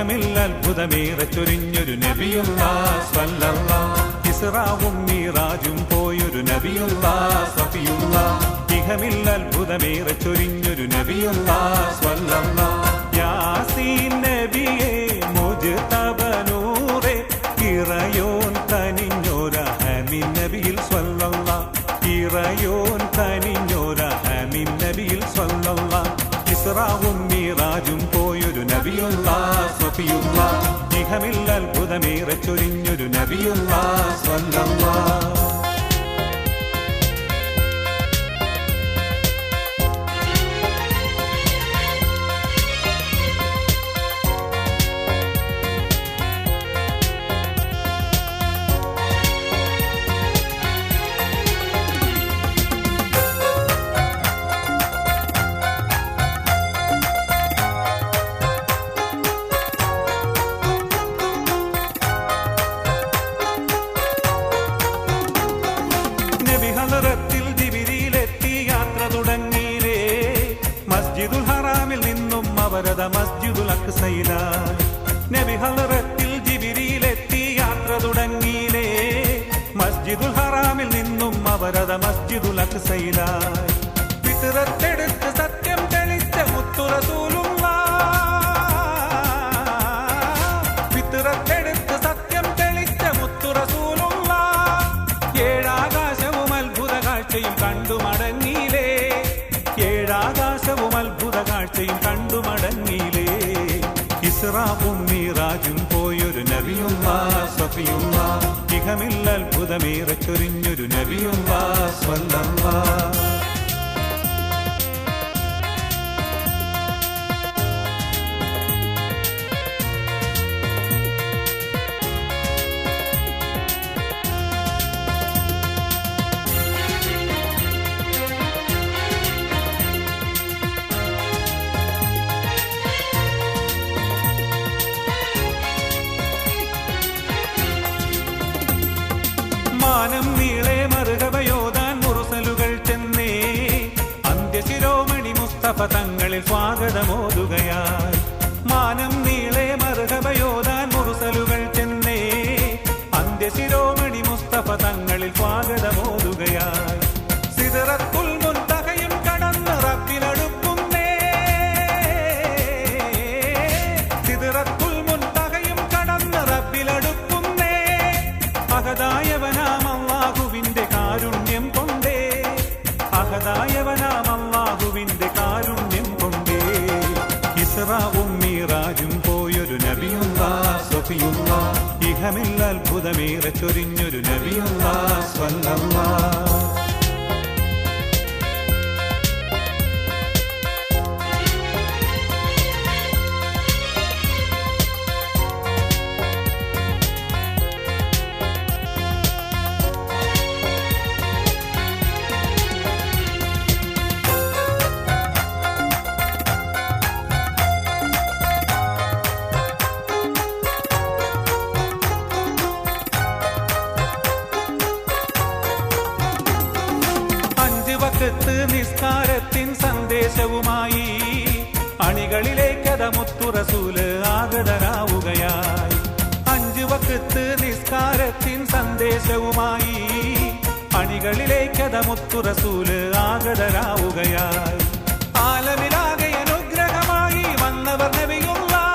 ഇഹമിൽ അത്ഭുതമേറെ ചൊരിഞ്ഞൊരു നബിയുള്ളാഹ് സ്വല്ലല്ലാഹ്. ഇസ്റാവും മിറാജും പോയൊരു നബിയുള്ളാഹ് സഫിയുള്ളാഹ്. ഇഹമിൽ അത്ഭുതമേറെ ചൊരിഞ്ഞൊരു നബിയുള്ളാഹ് സ്വല്ലല്ലാഹ്. യാസീൻ നബിയേ മുജ്തബ നൂറേ ഇറയോൻ കനിഞ്ഞോര ഹമീൻ നബിയിൽ സ്വല്ലല്ലാഹ്. ഇറയോൻ കനിഞ്ഞോര ഹമീൻ നബിയിൽ സ്വല്ലല്ലാഹ്. ഇസ്റാവും മിറാജും പോയൊരു നബിയുള്ളാഹ് സഫിയുള്ളാഹ്. ഇഹമിൽ അത്ഭുതമേറെ ചൊരിഞ്ഞൊരു നബിയുള്ളാഹ് സ്വല്ലല്ലാഹ്. ഹളറത്തിൽ ജിബിരിയിലെത്തി യാത്ര തുടങ്ങിയിലേ. മസ്ജിദുൽ ഹറാമിൽ നിന്നും അവരത മസ്ജിദുൽ അഖ്സയിലായി. നബി ഹളറത്തിൽ ജിബിരിയിലെത്തി യാത്ര തുടങ്ങിയിലേ. മസ്ജിദുൽ ഹറാമിൽ നിന്നും അവരത മസ്ജിദുൽ അഖ്സയിലായി. ഫിത്റത്തെടുത്ത് സത്യം തെളിച്ച മുത്തു റസൂലുള്ളാഹ്. ഫിത്റത്തെടുത്ത് സത്യം തെളിച്ച മുത്തു റസൂലുള്ളാഹ്. ഏഴാകാശവും അത്ഭുത കാഴ്ചയും കണ്ടു മടങ്ങിയിലേ. ഏഴാകാശവും അത്ഭുത കാഴ്ചയും കണ്ടു മടങ്ങിയിലേ. ഇസ്റാവും മിറാജും പോയൊരു നബിയുള്ളാഹ് സഫിയുള്ളാഹ്. ഇഹമിൽ അത്ഭുതമേറെ ചൊരിഞ്ഞൊരു നബിയുള്ളാഹ് സ്വല്ലല്ലാഹ്. മാനം നീളെ മറുകവയോതാൻ മുറുസലുകൾ ചെന്നേ. അന്ത്യശിരോമണി മുസ്തഫ തങ്ങളിൽ സ്വാഗതമോതുകയായി. മാനം നീളെ മറുകവയോതാൻ മുറുസലുകൾ ചെന്നേ. അന്ത്യശിരോമണി മുസ്തഫ തങ്ങളിൽ സ്വാഗതമോതുകയായി. സിദ്റത്തുൽ മുൻതഹയും കടന്ന് റബ്ബിനടുക്കുന്നേ. സിദ്റത്തുൽ മുൻതഹയും കടന്ന് റബ്ബിനടുക്കുന്നേ. അഹദായവനാം അല്ലാഹുവിന്റെ കാരുണ്യം കൊണ്ടേ. അഹദായവനാം അല്ലാഹുവിന്റെ കാരുണ്യം കൊണ്ടേ. ഇസ്റാവും മിറാജും പോയൊരു നബിയുള്ളാഹ് സഫിയുള്ളാഹ്. ഇഹമിൽ അത്ഭുതമേറെ ചൊരിഞ്ഞൊരു നബിയുള്ളാഹ് സ്വല്ലല്ലാഹ്. നിസ്കാരത്തിൻ സന്ദേശവുമായി അണികളിലേക്കത മുത്തു റസൂല് ആഗതരാവുകയായി. 5 വഖ്ത് നിസ്കാരത്തിൻ സന്ദേശവുമായി അണികളിലേക്കത മുത്തു റസൂല് ആഗതരാവുകയായി. ആലമിലാകെ അനുഗ്രഹമായി വന്നവർ നബിയുള്ളാഹ്.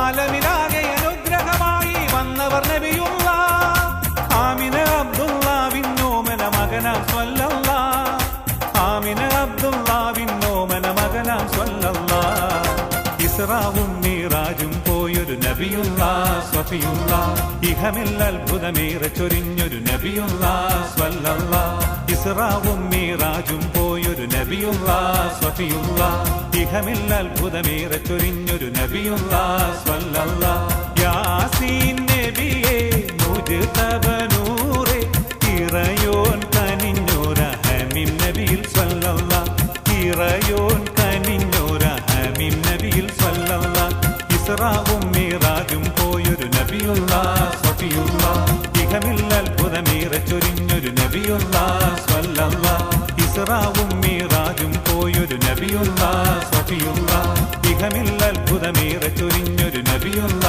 ആലമിലാകെ അനുഗ്രഹമായി വന്നവർ നബിയുള്ളാഹ്. ആമിന അബ്ദുല്ലാവിന്നോമന മകനാം സ്വല്ലല്ലാഹ്. ആമിന അബ്ദുല്ലാവിന്നോമന മകനാം സ്വല്ലല്ലാഹ്. ഇസ്റാവും മിറാജും പോയൊരു നബിയുള്ളാഹ് സഫിയുള്ളാഹ്. ഇഹമിൽ അത്ഭുതമേറെ ചൊരിഞ്ഞൊരു നബിയുള്ളാഹ് സ്വല്ലല്ലാഹ്. ഇസ്റാവും മിറാജും പോയൊരു നബിയുള്ളാഹ് സഫിയുള്ളാഹ്. ഇഹമിൽ അത്ഭുതമേറെ ചൊരിഞ്ഞൊരു നബിയുള്ളാഹ് സ്വല്ലല്ലാഹ്. യാസീൻ നബിയേ മുജ്തബ നൂറേ ഇറയോൻ കനിഞ്ഞോര ഹമീം നബിയിൽ സ്വല്ലല്ലാഹ്. ഇറയോൻ കനിഞ്ഞോര ഹമീം നബിയിൽ സ്വല്ലല്ലാഹ്. ഇസ്റാവും മിറാജും പോയൊരു നബിയുള്ളാഹ് സഫിയുള്ളാഹ്. ഇഹമിൽ അത്ഭുതമേറെ ചൊരിഞ്ഞൊരു നബിയുള്ളാഹ് സ്വല്ലല്ലാഹ്. ഇസ്റാവും മീറാജും പോയൊരു നബിയുള്ള സഫിയുള്ള ഇഹമിൽ അത്ഭുതമേറെ ചൊരിഞ്ഞൊരു നബിയുള്ള